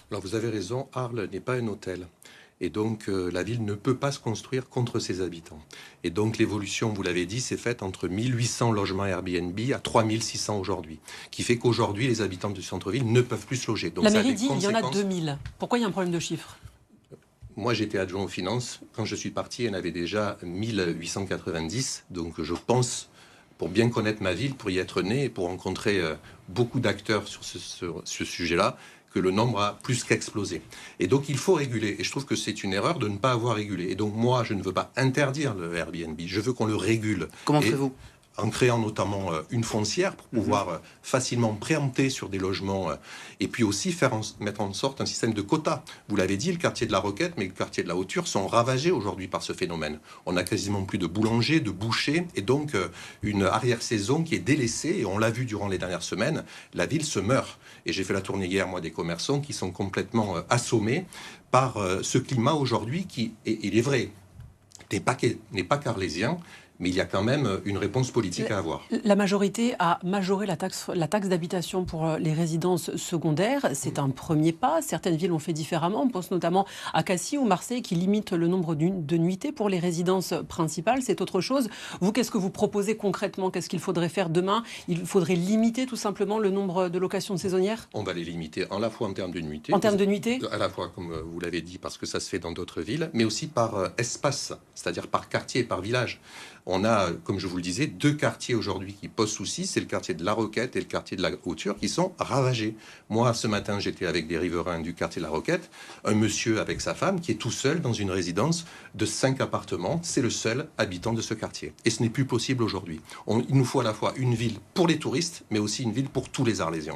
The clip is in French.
Alors vous avez raison, Arles n'est pas un hôtel. Et donc la ville ne peut pas se construire contre ses habitants. Et donc l'évolution, vous l'avez dit, s'est faite entre 1800 logements Airbnb à 3600 aujourd'hui. Qui fait qu'aujourd'hui, les habitants du centre-ville ne peuvent plus se loger. Donc La ça a mairie des dit qu'il y en a conséquences. 2000. Pourquoi il y a un problème de chiffres? Moi, j'étais adjoint aux finances. Quand je suis parti, il y en avait déjà 1890. Donc je pense, pour bien connaître ma ville, pour y être né et pour rencontrer beaucoup d'acteurs sur ce sujet-là, que le nombre a plus qu'explosé. Et donc, il faut réguler. Et je trouve que c'est une erreur de ne pas avoir régulé. Et donc, moi, je ne veux pas interdire le Airbnb. Je veux qu'on le régule. Comment Et ferez-vous? en créant notamment une foncière pour pouvoir facilement préempter sur des logements et puis aussi mettre en sorte un système de quotas. Vous l'avez dit, le quartier de la Roquette, mais le quartier de la Hauture sont ravagés aujourd'hui par ce phénomène. On a quasiment plus de boulangers, de bouchers et donc une arrière-saison qui est délaissée et on l'a vu durant les dernières semaines, la ville se meurt. Et j'ai fait la tournée hier, moi, des commerçants qui sont complètement assommés par ce climat aujourd'hui qui, et il est vrai, n'est pas carlésien, mais il y a quand même une réponse politique à avoir. La majorité a majoré la taxe d'habitation pour les résidences secondaires. C'est un premier pas. Certaines villes ont fait différemment. On pense notamment à Cassis ou Marseille qui limitent le nombre de nuitées pour les résidences principales. C'est autre chose. Vous, qu'est-ce que vous proposez concrètement? Qu'est-ce qu'il faudrait faire demain? Il faudrait limiter tout simplement le nombre de locations saisonnières? On va les limiter à la fois en termes de nuitées. En termes de nuitées? À la fois, comme vous l'avez dit, parce que ça se fait dans d'autres villes, mais aussi par espace, c'est-à-dire par quartier, par village. On a, comme je vous le disais, deux quartiers aujourd'hui qui posent souci. C'est le quartier de la Roquette et le quartier de la Hauture qui sont ravagés. Moi, ce matin, j'étais avec des riverains du quartier de la Roquette. Un monsieur avec sa femme qui est tout seul dans une résidence de 5 appartements. C'est le seul habitant de ce quartier. Et ce n'est plus possible aujourd'hui. Il nous faut à la fois une ville pour les touristes, mais aussi une ville pour tous les Arlésiens.